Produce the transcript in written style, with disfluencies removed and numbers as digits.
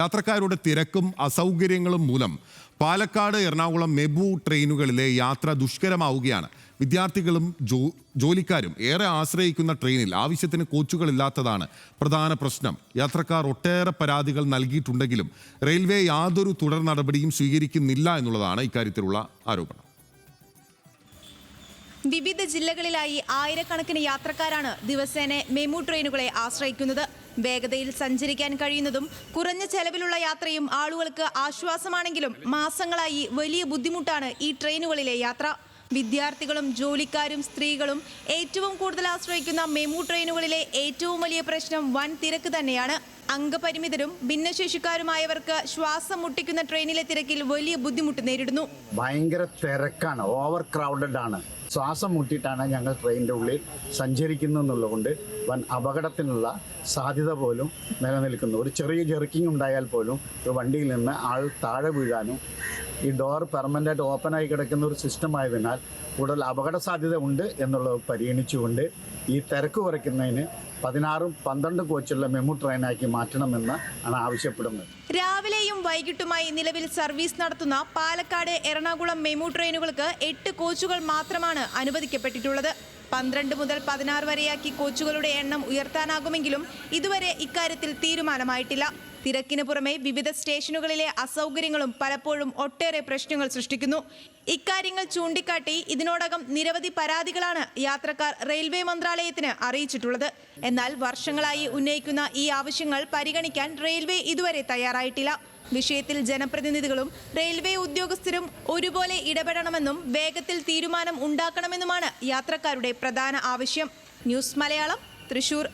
യാത്രക്കാരുടെ തിരക്കും അസൗകര്യങ്ങളും മൂലം പാലക്കാട് എറണാകുളം മെമു ട്രെയിനുകളിലെ യാത്ര ദുഷ്കരമാവുകയാണ്. വിദ്യാർത്ഥികളും ജോലിക്കാരും ഏറെ ആശ്രയിക്കുന്ന ട്രെയിനിൽ ആവശ്യത്തിന് കോച്ചുകളില്ലാത്തതാണ് പ്രധാന പ്രശ്നം. യാത്രക്കാർ ഒട്ടേറെ പരാതികൾ നൽകിയിട്ടുണ്ടെങ്കിലും റെയിൽവേ യാതൊരു തുടർ നടപടിയും സ്വീകരിക്കുന്നില്ല എന്നുള്ളതാണ് ഇക്കാര്യത്തിലുള്ള ആരോപണം. വിവിധ ജില്ലകളിലായി ആയിരക്കണക്കിന് യാത്രക്കാരാണ് ദിവസേന മെമു ട്രെയിനുകളെ ആശ്രയിക്കുന്നത്. വേഗതയിൽ സഞ്ചരിക്കാൻ കഴിയുന്നതും കുറഞ്ഞ ചെലവിലുള്ള യാത്രയും ആളുകൾക്ക് ആശ്വാസമാണെങ്കിലും മാസങ്ങളായി വലിയ ബുദ്ധിമുട്ടാണ് ഈ ട്രെയിനുകളിലെ യാത്ര. വിദ്യാർത്ഥികളും ജോലിക്കാരും സ്ത്രീകളും ഏറ്റവും കൂടുതൽ ആശ്രയിക്കുന്ന മെമു ട്രെയിനുകളിലെ ഏറ്റവും വലിയ പ്രശ്നം വൻ തിരക്ക് തന്നെയാണ്. അംഗപരിമിതരും ഭിന്നശേഷിക്കാരുമായവർക്ക് ശ്വാസം മുട്ടിക്കുന്ന ട്രെയിനിലെ തിരക്കിൽ വലിയ ബുദ്ധിമുട്ട് നേരിടുന്നു. ഭയങ്കര തിരക്കാണ്, ഓവർ ക്രൗഡഡ് ആണ്. ശ്വാസം മുട്ടിയിട്ടാണ് ഞങ്ങൾ ട്രെയിനിൻ്റെ ഉള്ളിൽ സഞ്ചരിക്കുന്നു എന്നുള്ളതുകൊണ്ട് വൻ അപകടത്തിനുള്ള സാധ്യത പോലും നിലനിൽക്കുന്നു. ഒരു ചെറിയ ജെർക്കിംഗ് ഉണ്ടായാൽ പോലും ഒരു വണ്ടിയിൽ നിന്ന് ആൾ താഴെ വീഴാനും ഈ ഡോർ പെർമനൻ്റായിട്ട് ഓപ്പണായി കിടക്കുന്ന ഒരു സിസ്റ്റം ആയതിനാൽ കൂടുതൽ അപകട സാധ്യത ഉണ്ട് എന്നുള്ളത് പരിഗണിച്ചുകൊണ്ട് ഈ തിരക്ക് കുറയ്ക്കുന്നതിന് 16-12 കോച്ചുള്ള മെമു ട്രെയിനാക്കി മാറ്റണമെന്ന് ആണ് ആവശ്യപ്പെടുന്നത്. രാവിലെയും വൈകിട്ടുമായി നിലവിൽ സർവീസ് നടത്തുന്ന പാലക്കാട് എറണാകുളം മെമു ട്രെയിനുകൾക്ക് 8 കോച്ചുകൾ മാത്രമാണ് അനുവദിക്കപ്പെട്ടിട്ടുള്ളത്. 12 മുതൽ 16 വരെയാക്കി കോച്ചുകളുടെ എണ്ണം ഉയർത്താനാകുമെങ്കിലും ഇതുവരെ ഇക്കാര്യത്തിൽ തീരുമാനമായിട്ടില്ല. തിരക്കിന് പുറമെ വിവിധ സ്റ്റേഷനുകളിലെ അസൗകര്യങ്ങളും പലപ്പോഴും ഒട്ടേറെ പ്രശ്നങ്ങൾ സൃഷ്ടിക്കുന്നു. ഇക്കാര്യങ്ങൾ ചൂണ്ടിക്കാട്ടി ഇതിനോടകം നിരവധി പരാതികളാണ് യാത്രക്കാർ റെയിൽവേ മന്ത്രാലയത്തിന് അറിയിച്ചിട്ടുള്ളത്. എന്നാൽ വർഷങ്ങളായി ഉന്നയിക്കുന്ന ഈ ആവശ്യങ്ങൾ പരിഗണിക്കാൻ റെയിൽവേ ഇതുവരെ തയ്യാറായിട്ടില്ല. വിഷയത്തിൽ ജനപ്രതിനിധികളും റെയിൽവേ ഉദ്യോഗസ്ഥരും ഒരുപോലെ ഇടപെടണമെന്നും വേഗത്തിൽ തീരുമാനം ഉണ്ടാക്കണമെന്നുമാണ് യാത്രക്കാരുടെ പ്രധാന ആവശ്യം. ന്യൂസ് മലയാളം, തൃശൂർ.